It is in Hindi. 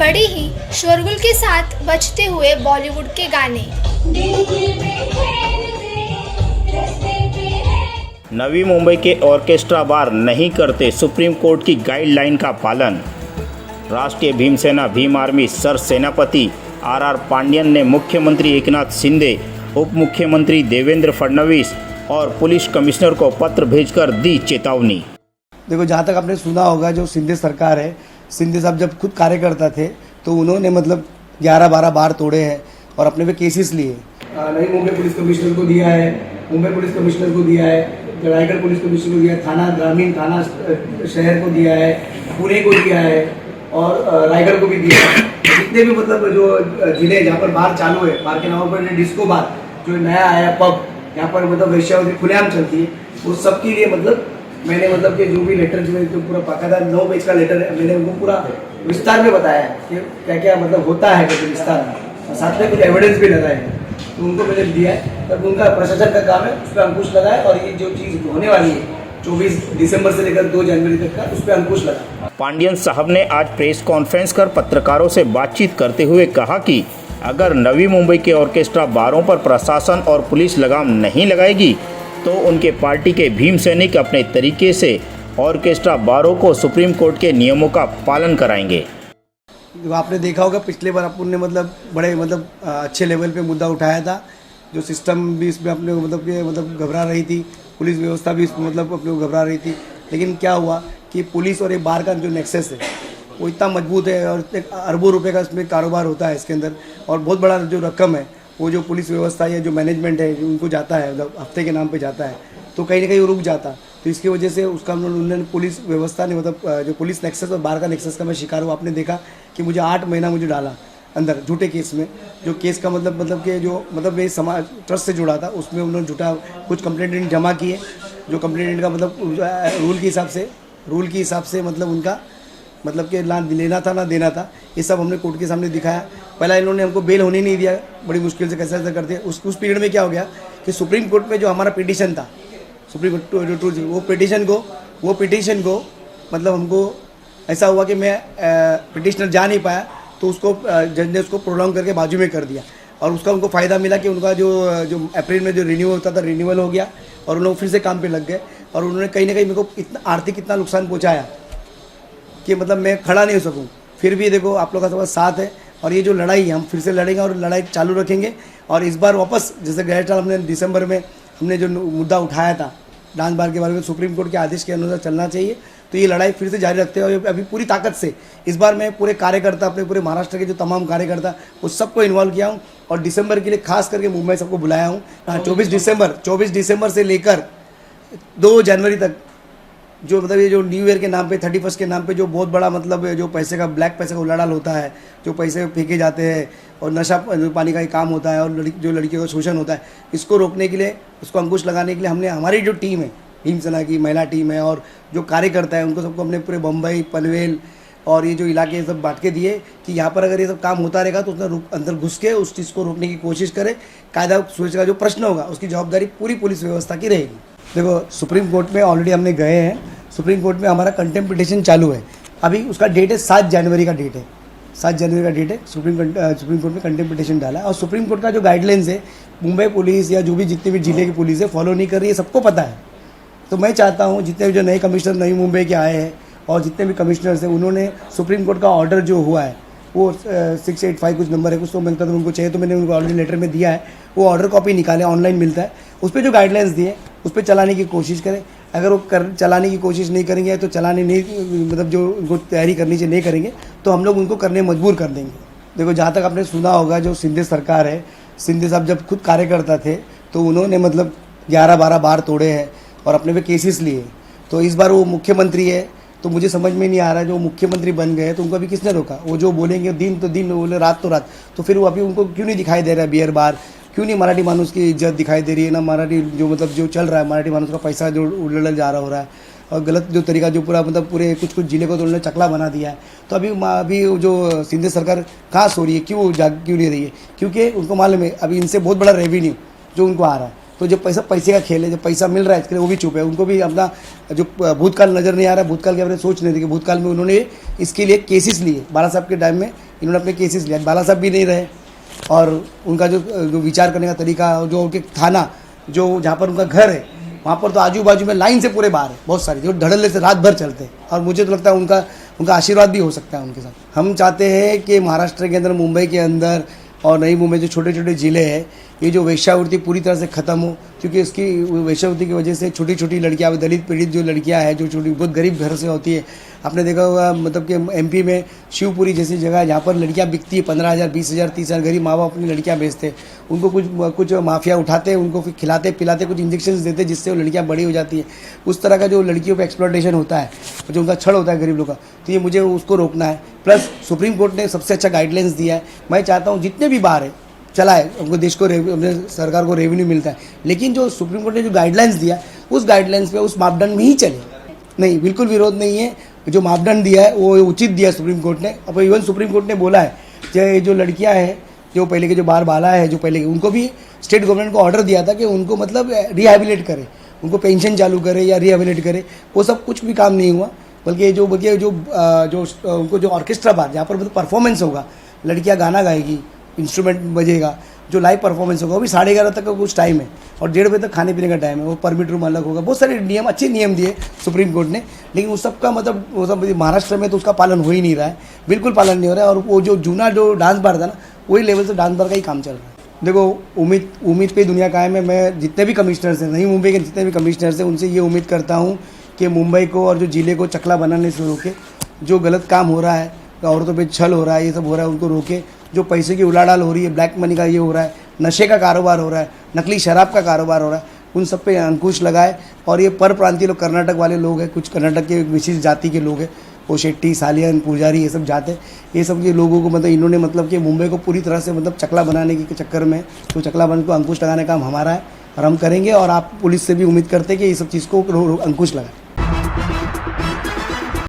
बड़ी ही शोरगुल के साथ बजते हुए बॉलीवुड के गाने। नवी मुंबई के ऑर्केस्ट्रा बार नहीं करते सुप्रीम कोर्ट की गाइडलाइन का पालन। राष्ट्रीय भीमसेना भीम आर्मी सर सेनापति आर पांड्यन ने मुख्यमंत्री एकनाथ शिंदे, उप मुख्यमंत्री देवेंद्र फडणवीस और पुलिस कमिश्नर को पत्र भेजकर दी चेतावनी। देखो, जहाँ तक आपने सुना होगा, जो शिंदे सरकार है, शिंदे साहब जब खुद कार्यकर्ता थे तो उन्होंने 11-12 बार तोड़े हैं और अपने पे केसेस लिए। नई मुंबई पुलिस कमिश्नर को दिया है, मुंबई पुलिस कमिश्नर को दिया है, रायगढ़ पुलिस कमिश्नर को दिया है, थाना ग्रामीण थाना शहर को दिया है, पुणे को दिया है और रायगढ़ को भी दिया है। जितने भी जो जिले जहाँ पर बार चालू है, बार के नाम पर डिस्को बार जो नया आया पब, यहाँ पर वेश्यावृत्ति खुलेआम चलती है, वो सबके लिए मैंने कि जो भी लेटर जो पूरा बाकायदा 9 पेज का लेटर है, मैंने उनको पूरा विस्तार में बताया कि क्या क्या होता है विस्तार में, साथ में कुछ एविडेंस भी लगाए हैं, तो उनको मैंने दिया है। तब उनका प्रशासन का काम है उस पर अंकुश लगाए और ये जो चीज़ होने वाली है 24 दिसंबर से लेकर 2 जनवरी तक का, उस पर अंकुश लगा। पांड्यन साहब ने आज प्रेस कॉन्फ्रेंस कर पत्रकारों से बातचीत करते हुए कहा कि अगर नवी मुंबई के ऑर्केस्ट्रा बारों पर प्रशासन और पुलिस लगाम नहीं लगाएगी तो उनके पार्टी के भीम सैनिक अपने तरीके से ऑर्केस्ट्रा बारों को सुप्रीम कोर्ट के नियमों का पालन कराएंगे। आपने देखा होगा, पिछले बार अपन ने बड़े अच्छे लेवल पे मुद्दा उठाया था, जो सिस्टम भी इसमें अपने घबरा रही थी, पुलिस व्यवस्था भी इसमें अपने घबरा रही थी। लेकिन क्या हुआ कि पुलिस और ये बार का जो नेक्सस है वो इतना मजबूत है और अरबों रुपए का इसमें कारोबार होता है इसके अंदर, और बहुत बड़ा जो रकम है वो जो पुलिस व्यवस्था या जो मैनेजमेंट है जो उनको जाता है, हफ्ते के नाम पे जाता है, तो कहीं ना कहीं वो रुक जाता। तो इसकी वजह से उसका उन्होंने पुलिस व्यवस्था ने जो पुलिस नेक्सस और बार का नेक्सस का मैं शिकार हुआ। आपने देखा कि मुझे 8 महीना मुझे डाला अंदर झूठे केस में, जो केस का कि जो ये समाज ट्रस्ट से जुड़ा था, उसमें उन्होंने झूठा कुछ कंप्लेंट जमा किए, जो कंप्लेंट का रूल के हिसाब से उनका कि ना लेना था ना देना था, ये सब हमने कोर्ट के सामने दिखाया। पहला इन्होंने हमको बेल होने नहीं दिया, बड़ी मुश्किल से कैसे ऐसा करते। उस पीरियड में क्या हो गया कि सुप्रीम कोर्ट में जो हमारा पिटीशन था, सुप्रीम कोर्ट वो पिटीशन को हमको ऐसा हुआ कि मैं पिटिशनर जा नहीं पाया, तो उसको जज ने उसको प्रोलॉन्ग करके बाजू में कर दिया, और उसका उनको फ़ायदा मिला कि उनका जो अप्रैल में जो रिन्यूअल होता था, रिन्यूअल हो गया और उन लोग फिर से काम पे लग गए, और उन्होंने कहीं ना कहीं मेरे को आर्थिक इतना नुकसान पहुँचाया कि मैं खड़ा नहीं हो सकूं। फिर भी देखो, आप लोग का सब साथ है, और ये जो लड़ाई है हम फिर से लड़ेंगे और लड़ाई चालू रखेंगे। और इस बार वापस जैसे गए साल हमने दिसंबर में हमने जो मुद्दा उठाया था डांस बार के बारे में, सुप्रीम कोर्ट के आदेश के अनुसार चलना चाहिए, तो ये लड़ाई फिर से जारी रखते हैं। और अभी पूरी ताकत से इस बार मैं पूरे कार्यकर्ता, अपने पूरे महाराष्ट्र के जो तमाम कार्यकर्ता, उस सबको इन्वॉल्व किया हूँ, और दिसंबर के लिए खास करके मुंबई सबको बुलाया हूँ। 24 दिसंबर से लेकर 2 जनवरी तक जो ये जो न्यू ईयर के नाम पे, 31 के नाम पे जो बहुत बड़ा जो पैसे का, ब्लैक पैसे का उलाढाल होता है, जो पैसे फेंके जाते हैं और नशा पानी का ही काम होता है, और जो लड़कियों का शोषण होता है, इसको रोकने के लिए, इसको अंकुश लगाने के लिए हमने हमारी जो टीम है, भीमसेना की महिला टीम है, और जो कार्यकर्ता है उनको सबको हमने पूरे बम्बई, पनवेल और ये जो इलाके सब बांट के दिए कि यहाँ पर अगर ये सब काम होता रहेगा तो उसमें अंदर घुस के उस चीज़ को रोकने की कोशिश करें। कायदा सुरक्षा का जो प्रश्न होगा उसकी जवाबदारी पूरी पुलिस व्यवस्था की रहेगी। देखो, सुप्रीम कोर्ट में ऑलरेडी हमने गए हैं, सुप्रीम कोर्ट में हमारा कंटेम्प्ट पिटीशन चालू है। अभी उसका डेट है 7 जनवरी का डेट है, 7 जनवरी का डेट है। सुप्रीम कोर्ट में कंटेम्प्ट पिटीशन डाला है, और सुप्रीम कोर्ट का जो गाइडलाइंस है मुंबई पुलिस या जो भी जितने भी जिले की पुलिस है फॉलो नहीं कर रही है, सबको पता है। तो मैं चाहता हूँ जितने भी जो नए कमिश्नर नई मुंबई के आए हैं और जितने भी कमिश्नर्स हैं, उन्होंने सुप्रीम कोर्ट का ऑर्डर जो हुआ है वो 685 कुछ नंबर है कुछ, तो मिलता तो उनको चाहिए, तो मैंने उनको ऑलरेडी लेटर में दिया है, वो ऑर्डर कॉपी निकाले, ऑनलाइन मिलता है, उस पर जो गाइडलाइंस दिए उस पर चलाने की कोशिश करें। अगर वो चलाने की कोशिश नहीं करेंगे तो चलाने नहीं जो उनको तैयारी करनी चाहिए नहीं करेंगे, तो हम लोग उनको करने मजबूर कर देंगे। देखो, जहाँ तक आपने सुना होगा, जो शिंदे सरकार है, शिंदे साहब जब खुद कार्यकर्ता थे तो उन्होंने 11-12 बार तोड़े हैं और अपने पे केसेस लिए। तो इस बार वो मुख्यमंत्री है, तो मुझे समझ में नहीं आ रहा है, जो मुख्यमंत्री बन गए तो उनको अभी किसने रोका? वो जो बोलेंगे दिन तो दिन, बोले रात तो रात, तो फिर वो अभी उनको क्यों नहीं दिखाई दे रहा है बियर बार? क्यों नहीं मराठी मानुस की इज्जत दिखाई दे रही है? ना मराठी जो चल रहा है, मराठी मानुस का पैसा जो उड़ल जा रहा हो रहा है, और गलत जो तरीका जो पूरा पूरे कुछ जिले को तो उन्होंने चकला बना दिया है। तो अभी जो शिंदे सरकार कहाँ सो रही है, क्यों नहीं रही है? क्योंकि उनको मालूम है अभी इनसे बहुत बड़ा रेवेन्यू जो उनको आ रहा है, तो जो पैसा पैसे का खेल है, जो पैसा मिल रहा है इसके लिए वो भी चुप है। उनको भी अपना जो भूतकाल नज़र नहीं आ रहा है, भूतकाल के बारे में सोच नहीं थी कि भूतकाल में उन्होंने इसके लिए केसेस लिए। बाला साहब के टाइम में इन्होंने अपने केसेस लिया, बाला साहब भी नहीं रहे और उनका जो विचार करने का तरीका, जो उनके थाना जो जहाँ पर उनका घर है वहाँ पर तो आजू बाजू में लाइन से पूरे बाहर है बहुत सारे, जो धड़ल्ले से रात भर चलते हैं। और मुझे तो लगता है उनका आशीर्वाद भी हो सकता है उनके साथ। हम चाहते हैं कि महाराष्ट्र के अंदर, मुंबई के अंदर और नई मुंबई जो छोटे छोटे ज़िले हैं, ये जो वेश्यावृत्ति पूरी तरह से ख़त्म हो, क्योंकि इसकी वेश्यावृत्ति की वजह से छोटी छोटी लड़कियाँ, दलित पीड़ित जो लड़कियाँ हैं, जो छोटी बहुत गरीब घर से होती है। आपने देखा होगा मतलब कि एमपी में शिवपुरी जैसी जगह है जहाँ पर लड़कियाँ बिकती है 15,000, 20,000, 30,000, गरीब माँ बाप अपनी लड़कियाँ बेचते हैं। उनको कुछ माफिया उठाते हैं, उनको फिर खिलाते पिलाते, कुछ इंजेक्शन देते हैं जिससे वो लड़कियाँ बड़ी हो जाती है। उस तरह का जो लड़कियों पर एक्सप्लॉयटेशन होता है, जो उनका छल होता है गरीब लोगों का, तो ये मुझे उसको रोकना है। प्लस सुप्रीम कोर्ट ने सबसे अच्छा गाइडलाइंस दिया है। मैं चाहता हूँ जितने भी बार है चला है, उनको देश को अपने सरकार को रेवेन्यू मिलता है, लेकिन जो सुप्रीम कोर्ट ने जो गाइडलाइंस दिया उस गाइडलाइंस पे, उस मापदंड में ही चले। नहीं, बिल्कुल विरोध नहीं है। जो मापदंड दिया है वो उचित दिया सुप्रीम कोर्ट ने। अब इवन सुप्रीम कोर्ट ने बोला है कि जो लड़कियां हैं, जो पहले के जो बार बाला है, जो पहले उनको भी स्टेट गवर्नमेंट को ऑर्डर दिया था कि उनको मतलब रिहेबिलिट करे, उनको पेंशन चालू करे या रिहेबिलिट करे। वो सब कुछ भी काम नहीं हुआ, बल्कि जो उनको जो ऑर्केस्ट्रा बार जहाँ पर मतलब परफॉर्मेंस होगा, लड़कियाँ गाना गाएगी, इंस्ट्रूमेंट बजेगा, जो लाइव परफॉर्मेंस होगा, वो भी 11:30 तक का कुछ टाइम है और 1:30 बजे तक खाने पीने का टाइम है। वो परमिट रूम अलग होगा, बहुत सारे नियम, अच्छे नियम दिए सुप्रीम कोर्ट ने, लेकिन उस सब का मतलब वो सब महाराष्ट्र में तो उसका पालन हो ही नहीं रहा है, बिल्कुल पालन नहीं हो रहा है। और वो जो जूना जो डांस बार था ना, वही लेवल से डांस बार का ही काम चल रहा है। देखो, उम्मीद पे दुनिया कायम है। मैं जितने भी कमिश्नर्स हैं, नई मुंबई के जितने भी कमिश्नर्स हैं, उनसे ये उम्मीद करता हूँ कि मुंबई को और जो ज़िले को चकला बनाने से रोके, जो गलत काम हो रहा है, औरतों पे छल हो रहा है, ये सब हो रहा है, उनको रोके। जो पैसे की उलाढ़ाल हो रही है, ब्लैक मनी का ये हो रहा है, नशे का कारोबार हो रहा है, नकली शराब का कारोबार हो रहा है, उन सब पे अंकुश लगाए। और ये पर प्रांतीय लोग, कर्नाटक वाले लोग हैं, कुछ कर्नाटक के विशेष जाति के लोग हैं, वो शेट्टी, सालियन, पुजारी, ये सब जाते, ये सब के लोगों को मतलब इन्होंने मतलब कि मुंबई को पूरी तरह से मतलब चकला बनाने के चक्कर में, तो चकला बन को अंकुश लगाने का काम हमारा है और हम करेंगे। और आप पुलिस से भी उम्मीद करते हैं कि ये सब चीज़ को अंकुश लगाए।